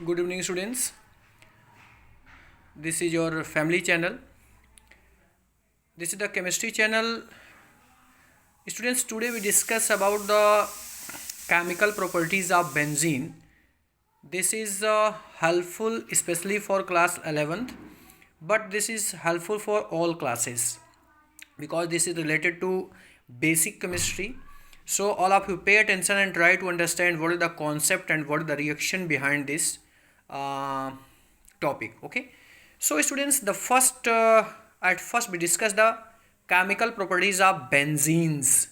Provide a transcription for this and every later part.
Good evening, students. This is your family channel. This is the chemistry channel. Students, today we discuss about the chemical properties of benzene. This is helpful especially for class 11th, but this is helpful for all classes because this is related to basic chemistry. So all of you pay attention and try to understand what is the concept and what is the reaction behind this topic. Okay, so students, at first we discuss the chemical properties of benzenes.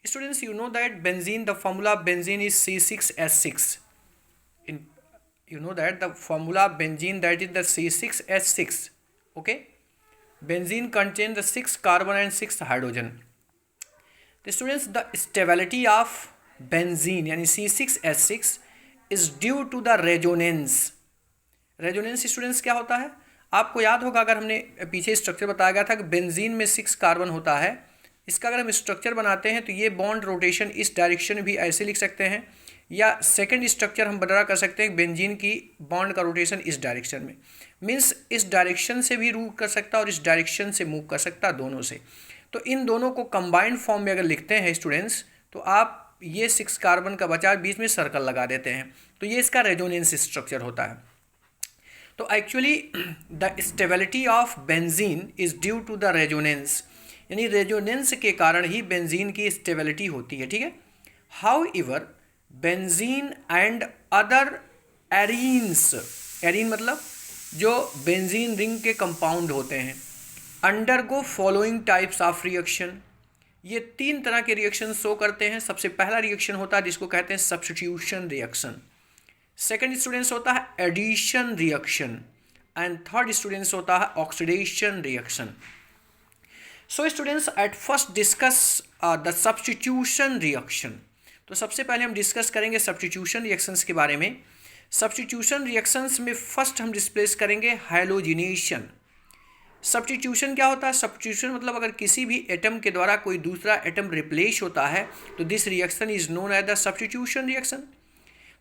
Students, you know that benzene, the formula of benzene is C6H6. You know that the formula of benzene, that is the C6H6. Okay, benzene contains the 6 carbon and 6 hydrogen. The students, the stability of benzene यानी C6H6 is due to the resonance. Resonance students क्या होता है? आपको याद होगा, अगर हमने पीछे स्ट्रक्चर बताया गया था कि बेंजीन में 6 कार्बन होता है, इसका अगर हम स्ट्रक्चर बनाते हैं तो ये बॉन्ड रोटेशन इस डायरेक्शन भी ऐसे लिख सकते हैं, या सेकंड स्ट्रक्चर हम बना कर सकते हैं बेंजीन की बॉन्ड का रोटेशन इस डायरेक्शन में, मीन्स इस डायरेक्शन से भी मूव कर सकता है और इस डायरेक्शन से मूव कर सकता है, दोनों से। तो इन दोनों को कंबाइंड फॉर्म में अगर लिखते हैं स्टूडेंट्स, तो आप ये 6 कार्बन का बचा बीच में सर्कल लगा देते हैं, तो ये इसका रेजोनेंस स्ट्रक्चर होता है। तो actually the stability of benzene is due to the resonance, यानी रेजोनेंस के कारण ही बेंजीन की स्टेबिलिटी होती है। ठीक है, how ever benzene and other arenes, arene मतलब जो बेंजीन रिंग के कंपाउंड होते हैं, undergo following types of reaction. ये 3 तरह के रिएक्शन शो करते हैं। सबसे पहला रिएक्शन होता है जिसको कहते हैं सब्स्टिट्यूशन रिएक्शन, सेकंड स्टूडेंट्स होता है addition reaction, and third students होता है oxidation reaction. So students, at first discuss the substitution reaction. तो सबसे पहले हम डिस्कस करेंगे सब्स्टिट्यूशन रिएक्शंस के बारे में। सब्स्टिट्यूशन रिएक्शंस में फर्स्ट हम डिस्प्लेस करेंगे हैलोजिनेशन। सब्स्टिट्यूशन क्या होता है? सब्स्टिट्यूशन मतलब अगर किसी भी एटम के द्वारा कोई दूसरा एटम रिप्लेस होता है तो this reaction is known as the substitution reaction.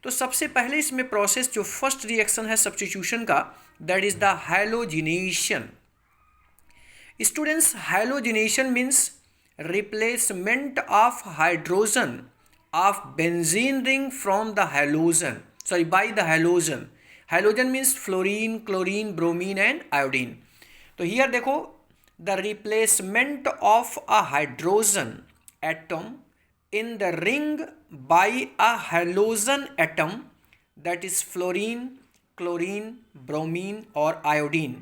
तो सबसे पहले इसमें प्रोसेस जो फर्स्ट रिएक्शन है सब्स्टिट्यूशन का, that is the halogenation. Students, halogenation means replacement of hydrogen of benzene ring from the halogen, sorry by the halogen. Halogen means fluorine, chlorine, bromine and iodine. तो here देखो, the replacement of a hydrogen atom in the ring by a halogen atom, that is fluorine, chlorine, bromine और iodine,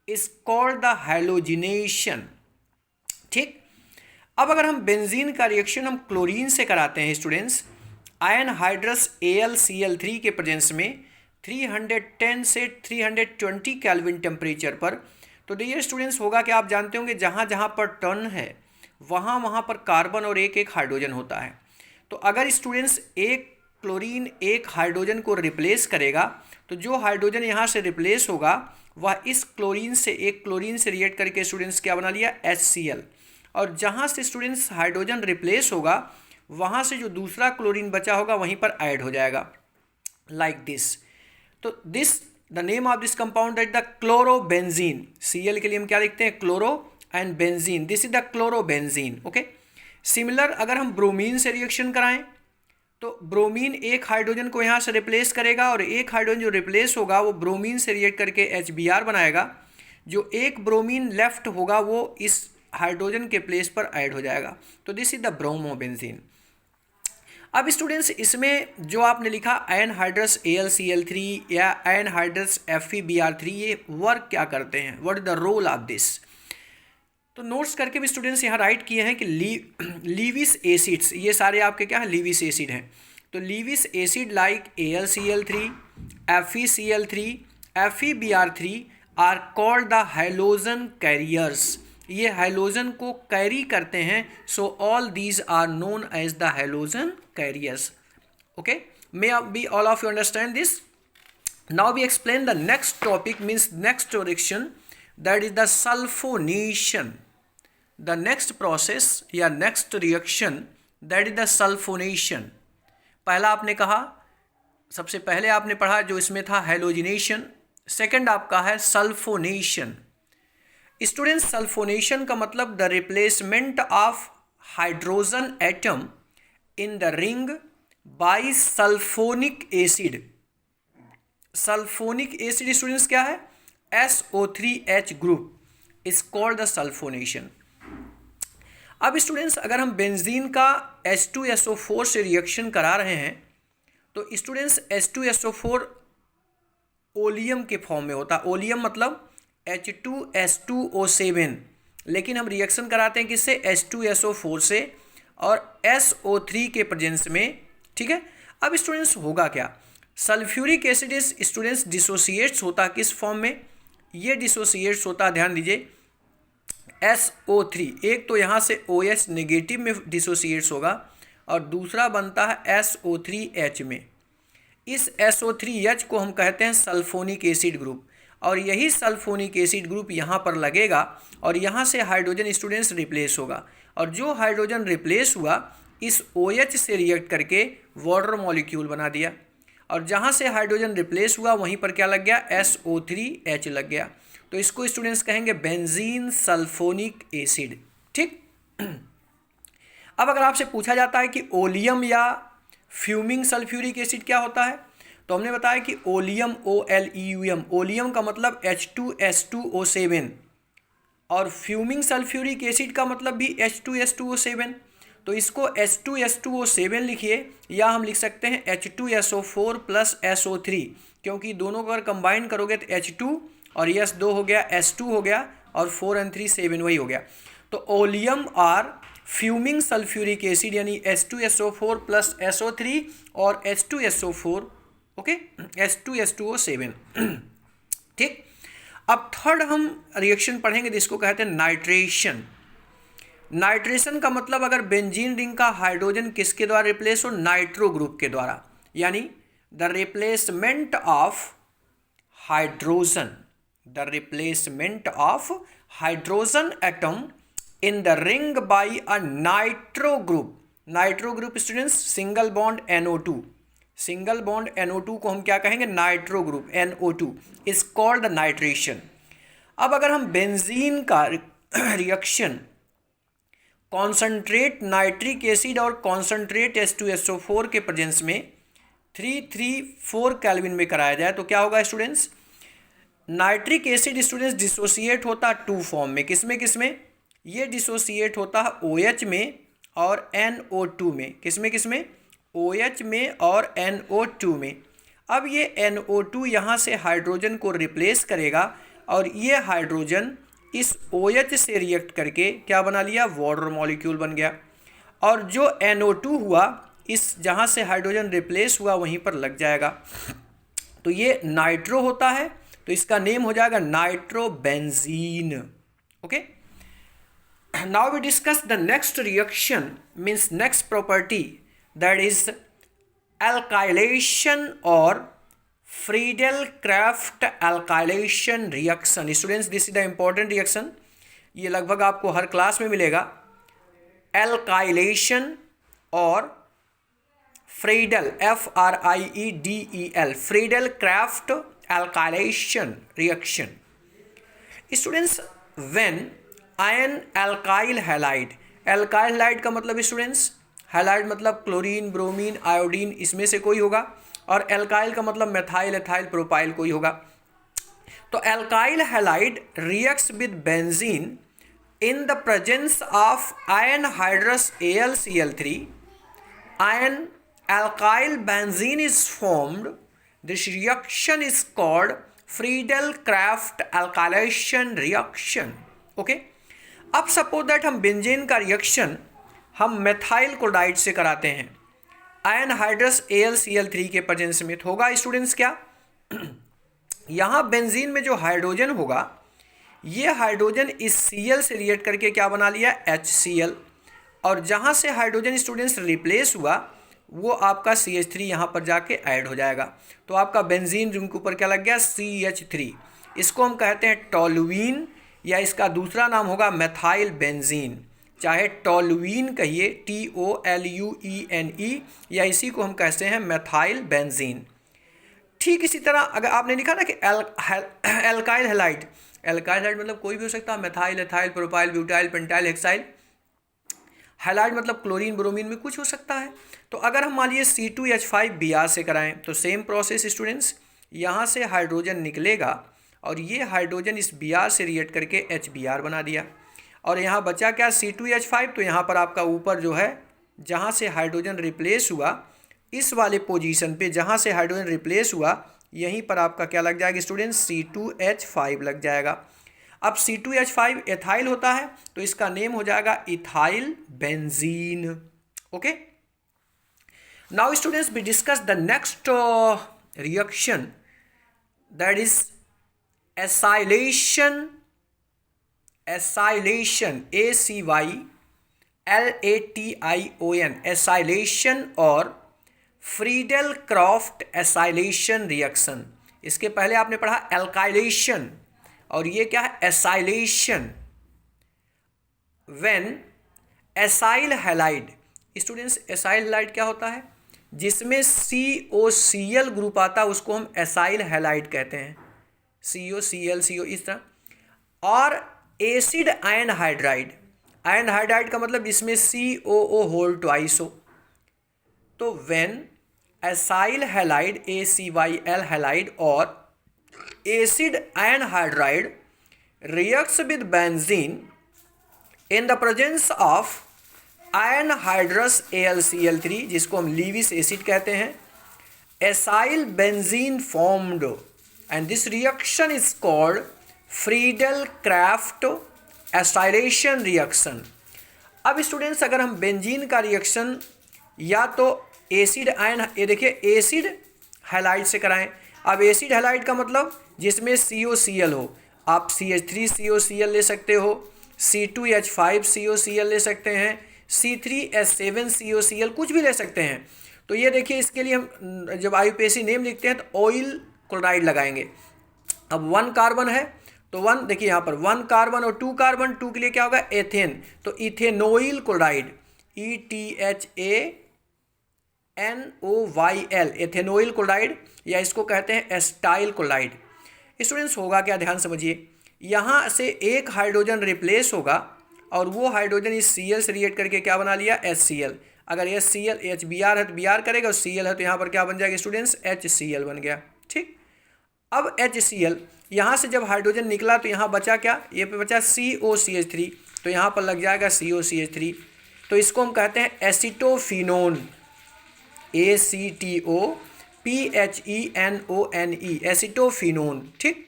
is called the halogenation। ठीक, अब अगर हम benzene का reaction हम chlorine से कराते हैं स्टूडेंट्स, आयन हाइड्रस AlCl3 के प्रेजेंस में 310 से 320 केल्विन टेम्परेचर पर, तो डियर स्टूडेंट्स होगा कि आप जानते होंगे जहाँ जहाँ पर टर्न है वहाँ पर कार्बन और एक हाइड्रोजन होता है। तो अगर स्टूडेंट्स एक क्लोरीन एक हाइड्रोजन को रिप्लेस करेगा, तो जो हाइड्रोजन यहाँ से रिप्लेस होगा वह इस क्लोरीन से एक क्लोरीन से रिएक्ट करके स्टूडेंट्स क्या बना लिया? HCl। और जहाँ से स्टूडेंट्स हाइड्रोजन रिप्लेस होगा वहाँ से जो दूसरा क्लोरीन बचा होगा वहीं पर ऐड हो जाएगा, लाइक दिस। तो this the name of this compound that the chlorobenzene. Cl के लिए हम क्या लिखते हैं? Chloro and benzene, this is the chlorobenzene. Okay, similar अगर हम ब्रोमीन से रिएक्शन कराएं तो ब्रोमीन एक हाइड्रोजन को यहाँ से रिप्लेस करेगा और एक हाइड्रोजन जो रिप्लेस होगा वो ब्रोमीन से रिएक्ट करके HBr बनाएगा। जो एक ब्रोमीन लेफ्ट होगा वो इस हाइड्रोजन के प्लेस पर ऐड हो जाएगा, तो दिस इज द ब्रोमोबेंजीन। अब स्टूडेंट्स, इसमें जो आपने लिखा एनहाइड्रस AlCl3 या एनहाइड्रस FeBr3, ये वर्क क्या करते हैं? What is the role of this? तो नोट्स करके भी स्टूडेंट्स यहाँ राइट किए हैं कि लीविस एसिड्स, ये सारे आपके क्या हैं? लीविस एसिड हैं। तो Lewis acid like AlCl3, FeCl3, FeBr3 are called the halogen carriers. ये हैलोजन को कैरी करते हैं, so all these are known as the halogen carriers. Okay, may be all of you understand this. Now we explain the next topic, means next reaction, that is the sulphonation. The next process या next reaction that is the sulphonation. पहला आपने कहा सबसे पहले आपने पढ़ा जो इसमें था हैलोजिनेशन, सेकंड आपका है सल्फोनेशन। स्टूडेंट्स, सल्फोनेशन का मतलब the replacement of hydrogen atom in the ring by sulfonic acid. Sulfonic acid students क्या है? SO3H group is called the sulfonation. अब स्टूडेंट्स अगर हम बेंजीन का H2SO4 से रिएक्शन करा रहे हैं तो स्टूडेंट्स H2SO4 ओलियम के फॉर्म में होता है। ओलियम मतलब H2S2O7, लेकिन हम रिएक्शन कराते हैं किससे? H2SO4 से और SO3 के प्रेजेंस में, ठीक है। अब स्टूडेंट्स होगा क्या? Sulphuric acid is students dissociates होता किस फॉर्म में? ये डिसोसिएट्स होता, ध्यान दीजिए, SO3। एक तो यहाँ से OH नेगेटिव में डिसोसिएट्स होगा और दूसरा बनता है SO3H में। इस SO3H को हम कहते हैं सल्फोनिक एसिड ग्रुप, और यही सल्फोनिक एसिड ग्रुप यहाँ पर लगेगा और यहाँ से हाइड्रोजन स्टूडेंट्स रिप्लेस होगा, और जो हाइड्रोजन रिप्लेस हुआ इस OH से रिएक्ट करके वाटर मॉलिक्यूल बना दिया, और जहाँ से हाइड्रोजन रिप्लेस हुआ वहीं पर क्या लग गया? SO3H लग गया। तो इसको स्टूडेंट्स कहेंगे बेंजीन सल्फोनिक एसिड, ठीक। अब अगर आपसे पूछा जाता है कि ओलियम या फ्यूमिंग सल्फ्यूरिक एसिड क्या होता है, तो हमने बताया कि ओलियम OLEUM, ओलियम का मतलब H2S2O7 और फ्यूमिंग सल्फ्यूरिक एसिड का मतलब भी H2S2O7। तो इसको H2S2O7 लिखिए, या हम लिख सकते हैं H2SO4 प्लस SO3, क्योंकि दोनों को अगर कंबाइन करोगे तो H2 और यस 2 हो गया, S2 हो गया, और 4 and 3 7 वही हो गया। तो ओलियम और फ्यूमिंग सल्फ्यूरिक एसिड यानी H2SO4 प्लस SO3 और H2SO4, ओके, H2S2O7, ठीक। अब थर्ड हम रिएक्शन पढ़ेंगे जिसको कहते हैं नाइट्रेशन। नाइट्रेशन का मतलब अगर बेंजीन रिंग का हाइड्रोजन किसके द्वारा रिप्लेस हो? नाइट्रो ग्रुप के द्वारा, यानी the replacement of hydrogen, the replacement of hydrogen atom in the ring by a nitro group. Nitro group students single bond NO2, single bond NO2 को हम क्या कहेंगे? Nitro group, NO2 is called the nitration. अब अगर हम benzene का reaction concentrate nitric acid और concentrate H2SO4 के प्रेजेंस में 334 केल्विन में कराया जाए तो क्या होगा students? Nitric acid students dissociate होता है टू फॉर्म में, किसमें किसमें? ये डिसोसिएट होता है OH में और NO2 में, किसमें किसमें? OH में और NO2 में। अब ये NO2 यहाँ से हाइड्रोजन को रिप्लेस करेगा और ये हाइड्रोजन इस OH से रिएक्ट करके क्या बना लिया? वाटर मॉलिक्यूल बन गया, और जो NO2 हुआ इस जहाँ से हाइड्रोजन रिप्लेस हुआ वहीं पर लग जाएगा, तो ये नाइट्रो होता है, तो इसका नेम हो जाएगा nitrobenzene, okay. Now we discuss the next reaction, means next property, that is alkylation और Friedel Craft alkylation reaction. Students this is the important reaction, ये लगभग आपको हर क्लास में मिलेगा। alkylation और Friedel FRIEDEL Friedel Craft alkylation reaction. Students when an alkyl halide, alkyl halide का मतलब स्टूडेंट्स, हैलाइड मतलब क्लोरीन, ब्रोमीन, आयोडीन, इसमें से कोई होगा, और एल्काइल का मतलब मेथाइल, एथाइल, प्रोपाइल कोई होगा। तो alkyl halide reacts with benzene in the presence of anhydrous AlCl3, an alkyl benzene is formed. This reaction is called Friedel-Crafts alkylation reaction. Okay. अब सपोज दैट हम benzene का reaction हम methyl chloride से कराते हैं ion hydrous AlCl3 के presence में, तो होगा स्टूडेंट्स क्या? यहाँ बेंजीन में जो हाइड्रोजन होगा ये हाइड्रोजन इस Cl से रिएक्ट करके क्या बना लिया? HCl, और जहाँ से हाइड्रोजन स्टूडेंट्स रिप्लेस हुआ वो आपका CH3 यहाँ पर जाके ऐड हो जाएगा, तो आपका बेंजीन रिंग के ऊपर क्या लग गया? CH3। इसको हम कहते हैं टोलुईन, या इसका दूसरा नाम होगा मेथाइल बेंजीन, चाहे टोलुईन कहिए TOLUENE, या इसी को हम कहते हैं मेथाइल बेंजीन, ठीक इसी तरह अगर आपने लिखा ना कि एल्काइल हैलाइड, एल्काइल हैलाइड मतलब कोई भी हो सकता है, methyl, ethyl, propyl, butyl, pentyl, hexyl. Halide मतलब क्लोरीन ब्रोमीन में कुछ हो सकता है। तो अगर हम मान लीजिए C2H5Br से कराएं तो सेम प्रोसेस स्टूडेंट्स, यहाँ से हाइड्रोजन निकलेगा और ये हाइड्रोजन इस Br से रिएक्ट करके HBr बना दिया, और यहाँ बचा क्या C2H5। तो यहाँ पर आपका ऊपर जो है जहाँ से हाइड्रोजन रिप्लेस हुआ, इस वाले पोजीशन पे जहाँ से हाइड्रोजन रिप्लेस हुआ यहीं पर आपका क्या लग जाएगा स्टूडेंट्स, C2H5 लग जाएगा। अब C2H5 एथाइल होता है तो इसका नेम हो जाएगा ethyl benzene. Okay, now students we discuss the next reaction, that is acylation, acylation ACYLATION, acylation और फ्रीडेल क्राफ्ट एसाइलेशन रिएक्शन। इसके पहले आपने पढ़ा एल्काइलेशन, और ये क्या है acylation. When acyl halide, students acyl halide क्या होता है, जिसमें COCl ग्रुप आता है उसको हम एसाइल हैलाइड कहते हैं, COCl CO इस तरह। और acid anhydride, anhydride का मतलब जिसमें COO होल ट्वाइस हो। तो when acyl halide ACYL halide और acid anhydride reacts with benzene in the presence of anhydrous AlCl3, जिसको हम लीविस एसिड कहते हैं, acyl benzene formed and this reaction is called Friedel Craft acylation reaction. अब students अगर हम benzene का reaction या तो एसिड आयन, ये देखिए एसिड हैलाइड से कराएं। अब एसिड हैलाइड का मतलब जिसमें COCl हो, आप CH3COCl ले सकते हो, C2H5COCl ले सकते हैं, C3H7COCl कुछ भी ले सकते हैं। तो ये देखिए इसके लिए हम जब IUPAC नेम लिखते हैं तो ऑयल क्लोराइड लगाएंगे। अब 1 कार्बन है तो 1, देखिए यहाँ पर 1 कार्बन और 2 कार्बन, 2 के लिए क्या होगा एथेन, तो इथेनोइल क्लोराइड ETHANOYL, एथेनोइल क्लोराइड, या इसको कहते हैं एस्टाइल क्लोराइड। स्टूडेंट्स होगा क्या, ध्यान समझिए, यहाँ से एक हाइड्रोजन रिप्लेस होगा और वो हाइड्रोजन इस Cl से रिएक्ट करके क्या बना लिया HCl। अगर HCl HBr है तो Br करेगा, और Cl है तो यहाँ पर क्या बन जाएगा स्टूडेंट्स HCl बन गया। ठीक, अब HCl यहाँ से जब हाइड्रोजन निकला तो यहाँ बचा क्या, ये पे बचा COCH3, तो यहाँ पर लग जाएगा COCH3। तो इसको हम कहते हैं एसिटोफिनोन, ACTOPHENONE, एसिटोफिनोन। ठीक,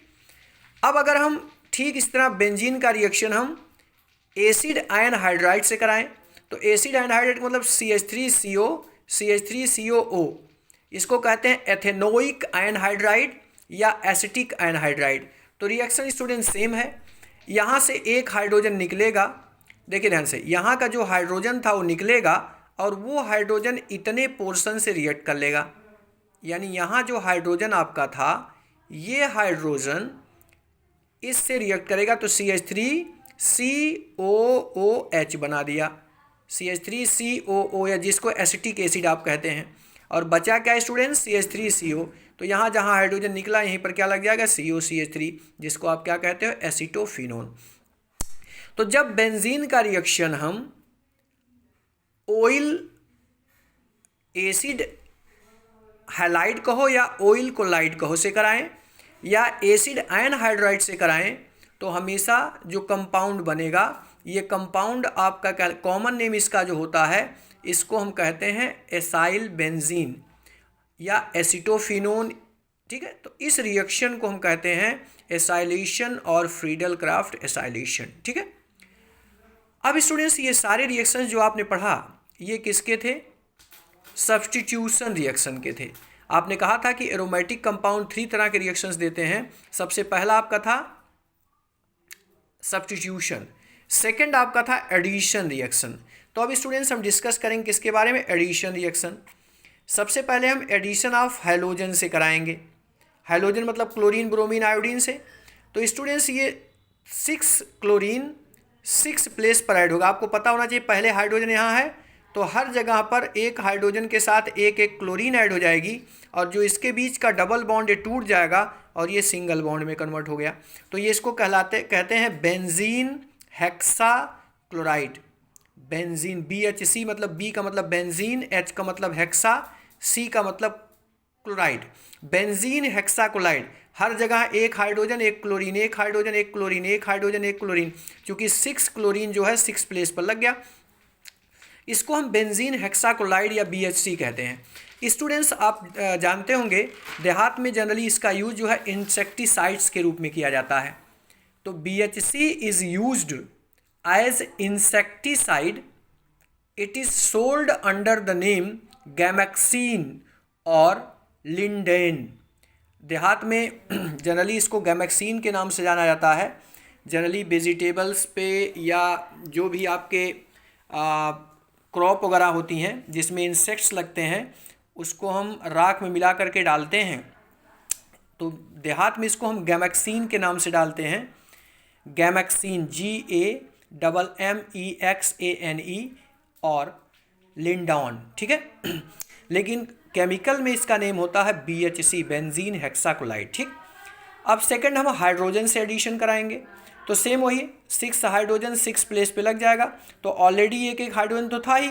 अब अगर हम ठीक इस तरह बेंजीन का रिएक्शन हम एसिड आयन हाइड्राइड से कराएं तो एसिड आयन हाइड्राइड मतलब CH3CO CH3COO, इसको कहते हैं एथेनोइक आयन हाइड्राइड या एसिटिक आयन हाइड्राइड। तो रिएक्शन स्टूडेंट सेम है, यहाँ से एक हाइड्रोजन निकलेगा, देखिए ध्यान से, यहाँ का जो हाइड्रोजन था वो निकलेगा और वो हाइड्रोजन इतने पोर्शन से रिएक्ट कर लेगा, यानी यहाँ जो हाइड्रोजन आपका था ये हाइड्रोजन इससे रिएक्ट करेगा तो CH3COOH बना दिया, CH3COO, या जिसको एसिटिक एसिड आप कहते हैं। और बचा क्या स्टूडेंट्स CH3CO, तो यहाँ जहाँ हाइड्रोजन निकला यहीं पर क्या लग जाएगा COCH3, जिसको आप क्या कहते हो एसिटोफिनोन। तो जब बेंजीन का रिएक्शन हम ऑयल एसिड हैलाइड कहो या ऑयल क्लोराइड कहो से कराएं या एसिड आयन हाइड्राइड से कराएं, तो हमेशा जो कंपाउंड बनेगा, ये कंपाउंड आपका क्या कॉमन नेम इसका जो होता है, इसको हम कहते हैं एसाइल बेंजीन या एसिटोफिनोन। ठीक है, तो इस रिएक्शन को हम कहते हैं एसाइलेशन और फ्रीडेल क्राफ्ट एसाइलेशन। ठीक है, अब स्टूडेंट्स ये सारे रिएक्शंस जो आपने पढ़ा ये किसके थे, सब्स्टिट्यूशन रिएक्शन के थे। आपने कहा था कि एरोमेटिक कंपाउंड 3 तरह के रिएक्शंस देते हैं। सबसे पहला आपका था सब्स्टिट्यूशन, सेकंड आपका था एडिशन रिएक्शन। तो अब स्टूडेंट्स हम डिस्कस करेंगे किसके बारे में, एडिशन रिएक्शन। सबसे पहले हम एडिशन ऑफ हैलोजन से कराएंगे, हैलोजन मतलब क्लोरीन ब्रोमीन आयोडीन से। तो स्टूडेंट्स ये 6 क्लोरीन 6 प्लेस पर ऐड होगा, आपको पता होना चाहिए पहले हाइड्रोजन यहाँ है तो हर जगह पर एक हाइड्रोजन के साथ एक एक क्लोरीन ऐड हो जाएगी और जो इसके बीच का डबल बॉन्ड ये टूट जाएगा और ये सिंगल बॉन्ड में कन्वर्ट हो गया। तो ये इसको कहते हैं benzene hexa chloride. Benzene BHC मतलब बी का मतलब बेंजीन, H का मतलब हेक्सा, C का मतलब क्लोराइड। बेंजीन हेक्सा क्लोराइड, हर जगह एक हाइड्रोजन एक क्लोरीन, एक हाइड्रोजन एक क्लोरीन, एक हाइड्रोजन एक क्लोरीन, क्योंकि 6 क्लोरीन जो है 6 प्लेस पर लग गया। इसको हम बेंजीन हेक्साक्लोराइड या BHC कहते हैं। स्टूडेंट्स आप जानते होंगे देहात में जनरली इसका यूज जो है इंसेक्टिसाइड्स के रूप में किया जाता है। तो BHC is used as insecticide. It is sold under the name gammexane और लिंडेन। देहात में जनरली इसको गैमेक्सीन के नाम से जाना जाता है। जनरली वेजिटेबल्स पे या जो भी आपके क्रॉप वगैरह होती हैं जिसमें इंसेक्ट्स लगते हैं उसको हम राख में मिला करके डालते हैं, तो देहात में इसको हम गैमेक्सीन के नाम से डालते हैं। गैमेक्सीन GAMMEXANE और लिंडॉन, ठीक है। लेकिन केमिकल में इसका नेम होता है BHC बेंजीन हेक्साक्लोराइड, ठीक। अब सेकंड हम हाइड्रोजन से एडिशन कराएंगे तो सेम वही 6 हाइड्रोजन 6 प्लेस पे लग जाएगा। तो ऑलरेडी एक एक हाइड्रोजन तो था ही,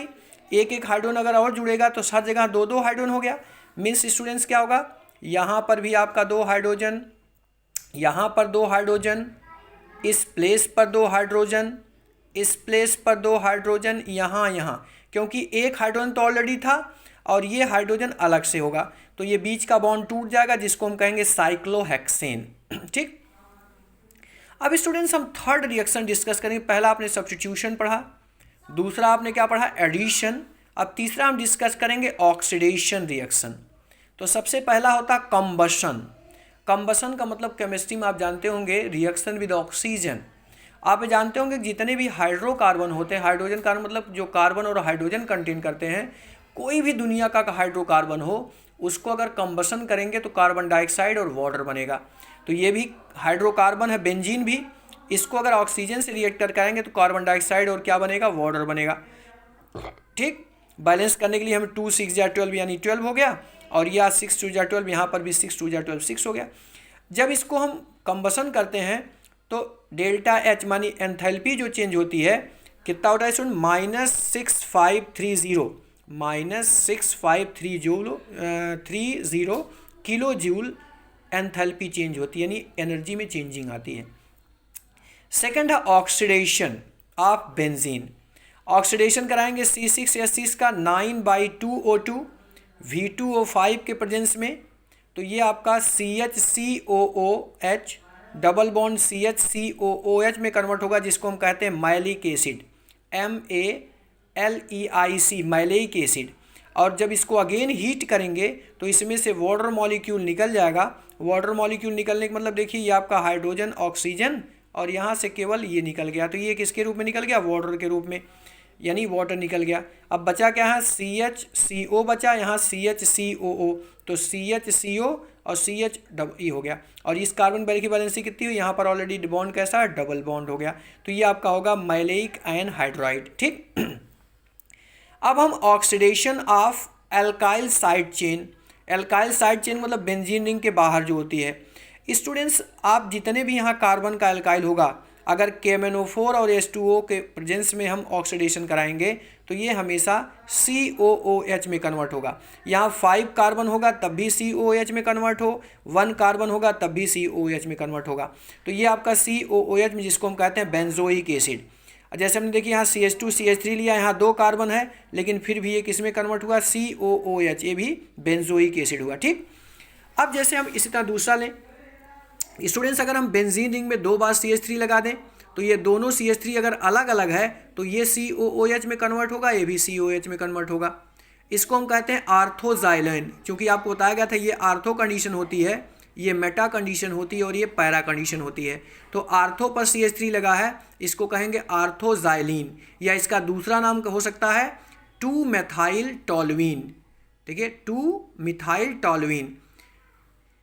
एक एक हाइड्रोजन अगर और जुड़ेगा तो हर जगह 2-2 हाइड्रोजन हो गया। मीन्स स्टूडेंट्स क्या होगा, यहाँ पर भी आपका 2 हाइड्रोजन, यहाँ पर 2 हाइड्रोजन, इस प्लेस पर 2 हाइड्रोजन, इस प्लेस पर 2 हाइड्रोजन, यहाँ, क्योंकि एक हाइड्रोजन तो ऑलरेडी था और ये हाइड्रोजन अलग से होगा तो ये बीच का बॉन्ड टूट जाएगा जिसको हम कहेंगे साइक्लोहेक्सेन, ठीक। अब स्टूडेंट्स हम थर्ड रिएक्शन डिस्कस करेंगे। पहला आपने सब्स्टिट्यूशन पढ़ा, दूसरा आपने क्या पढ़ा, एडिशन। अब तीसरा हम डिस्कस करेंगे ऑक्सीडेशन रिएक्शन। तो सबसे पहला होता कंबशन। कंबशन का मतलब केमिस्ट्री में आप जानते होंगे रिएक्शन विद ऑक्सीजन। आप जानते होंगे जितने भी हाइड्रोकार्बन होते हैं, हाइड्रोजन कार्बन मतलब जो कार्बन और हाइड्रोजन कंटेन करते हैं, कोई भी दुनिया का हाइड्रोकार्बन हो उसको अगर कंबशन करेंगे तो कार्बन डाइऑक्साइड और वाटर बनेगा। तो ये भी हाइड्रोकार्बन है, बेंजीन भी, इसको अगर ऑक्सीजन से रिएक्टर करेंगे तो कार्बन डाइऑक्साइड और क्या बनेगा, वाटर बनेगा, ठीक। बैलेंस करने के लिए हमें 2 6 या 12 यानी 12 हो गया और यह 6 2 या 12, यहाँ पर भी 6 2 या 12 6 हो गया। जब इसको हम कंबशन करते हैं तो डेल्टा H मानी एंथैल्पी जो चेंज होती है कितना होता है student, -6530 kilo joule enthalpy change होती है, यानी एनर्जी में चेंजिंग आती है। सेकंड है ऑक्सीडेशन ऑफ बेंजीन। ऑक्सीडेशन कराएंगे C6H6 का 9/2O2 V2O5 के प्रेजेंस में। तो ये आपका CHCOOH डबल बॉन्ड CHCOOH में कन्वर्ट होगा जिसको हम कहते हैं malic acid, MALEIC malic acid. और जब इसको अगेन हीट करेंगे तो इसमें से वाटर मॉलिक्यूल निकल जाएगा। वाटर मॉलिक्यूल निकलने का मतलब देखिए ये आपका हाइड्रोजन ऑक्सीजन और यहाँ से केवल ये निकल गया, तो ये किसके रूप में निकल गया, वाटर के रूप में, यानी वाटर निकल गया। अब बचा क्या है, CHCO बचा, यहाँ CHCOO, तो CHCO और CHE हो गया। और इस कार्बन की वैलेंसी कितनी हुई, यहाँ पर ऑलरेडी बॉन्ड कैसा है, डबल बॉन्ड हो गया। तो ये आपका होगा मैलेइक आयन हाइड्राइड, ठीक। अब हम oxidation of alkyl side chain. Alkyl side chain मतलब बेंजीन रिंग के बाहर जो होती है। स्टूडेंट्स आप जितने भी यहाँ कार्बन का एल्काइल होगा, अगर KMnO4 और H2O के प्रेजेंस में हम ऑक्सीडेशन कराएंगे तो ये हमेशा COOH में कन्वर्ट होगा। यहाँ 5 कार्बन होगा तब भी COOH में कन्वर्ट हो, 1 कार्बन होगा तब भी COOH में कन्वर्ट होगा। तो ये आपका COOH में जिसको हम कहते हैं बेंजोइक एसिड। जैसे हमने देखिए यहाँ CH2 CH3 लिया, यहाँ 2 कार्बन है लेकिन फिर भी ये किस में कन्वर्ट हुआ, COOH, ये भी बेंजोइक एसिड हुआ, ठीक। अब जैसे हम इसी तरह दूसरा लें स्टूडेंट्स, अगर हम बेंजीन रिंग में 2 बार CH3 लगा दें तो ये दोनों CH3 अगर अलग अलग है तो ये COOH में कन्वर्ट होगा, ये भी COOH में कन्वर्ट होगा। इसको हम कहते हैं आर्थोजाइलेन, क्योंकि आपको बताया गया था ये आर्थो कंडीशन होती है, ये मेटा कंडीशन होती है और ये पैरा कंडीशन होती है। तो आर्थो पर CH3 लगा है, इसको कहेंगे आर्थोजाइलिन, या इसका दूसरा नाम हो सकता है 2-मेथाइल टोलुइन, ठीक है, 2-मिथाइल टोलुइन।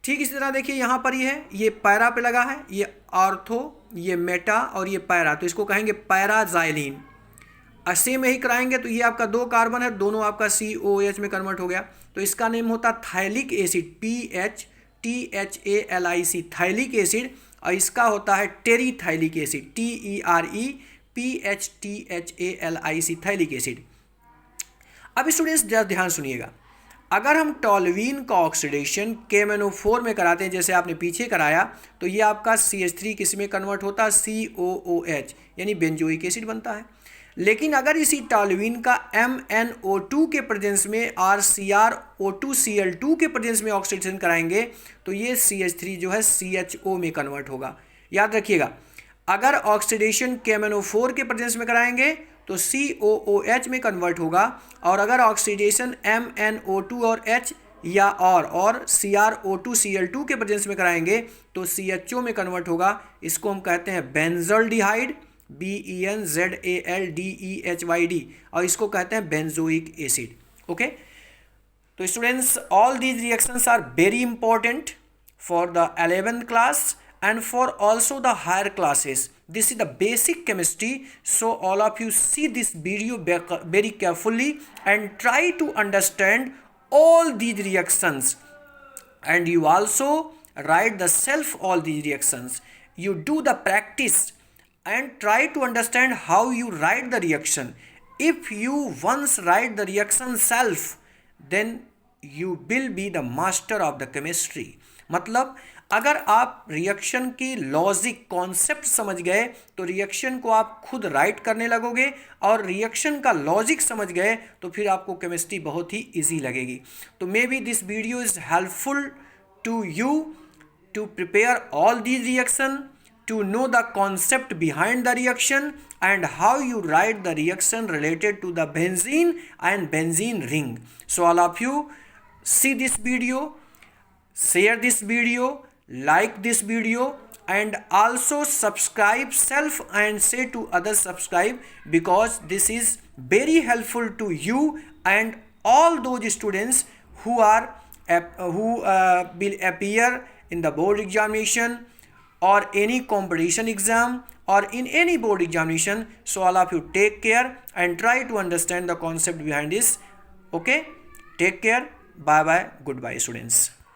ठीक इसी तरह देखिए यहाँ पर ये पैरा पे लगा है, ये आर्थो, ये मेटा और ये पैरा, तो इसको कहेंगे पैराजाइलिन। सेम यही कराएंगे तो ये आपका 2 कार्बन है, दोनों आपका COOH में कन्वर्ट हो गया, तो इसका नेम होता थाइलिक एसिड, PHTHALIC थाइलिक एसिड, और इसका होता है टेरीथाइलिक एसिड, TEREPHTHALIC थाइलिक एसिड। अब स्टूडेंट्स ध्यान सुनिएगा, अगर हम टॉल्यूइन का ऑक्सीडेशन KMnO4 में कराते हैं जैसे आपने पीछे कराया, तो ये आपका CH3 किस में कन्वर्ट होता है, COOH यानी बेंजोइक एसिड बनता है। लेकिन अगर इसी टॉल्यूइन का MnO2 के प्रेजेंस में और CrO2Cl2 के प्रेजेंस में ऑक्सीडेशन कराएंगे तो ये CH3 जो है CHO में कन्वर्ट होगा। याद रखिएगा, अगर ऑक्सीडेशन KMnO4 के प्रेजेंस में कराएंगे तो COOH में कन्वर्ट होगा, और अगर ऑक्सीडेशन MnO2 और H या और CrO2Cl2 के प्रेजेंस में कराएंगे तो CHO में कन्वर्ट होगा। इसको हम कहते हैं बेंजल्डिहाइड, BENZALDEHYD, और इसको कहते हैं बेंजोइक एसिड। ओके, तो students all these reactions are very important for the 11th class and for also the higher classes. This is the basic chemistry, so all of you see this video very carefully and try to understand all these reactions, and you also write the self all these reactions. You do the practice and try to understand how you write the reaction. If you once write the reaction self, then you will be the master of the chemistry. मतलब अगर आप reaction की logic concept समझ गए तो reaction को आप खुद राइट करने लगोगे, और रिएक्शन का लॉजिक समझ गए तो फिर आपको केमिस्ट्री बहुत ही इजी लगेगी। तो maybe this video is helpful to you to prepare all these reaction, to know the concept behind the reaction and how you write the reaction related to the benzene and benzene ring. So all of you see this video, share this video, like this video, and also subscribe self and say to others subscribe, because this is very helpful to you and all those students who will appear in the board examination or any competition exam or in any board examination. So all of you take care and try to understand the concept behind this. Okay, take care, bye bye, goodbye students.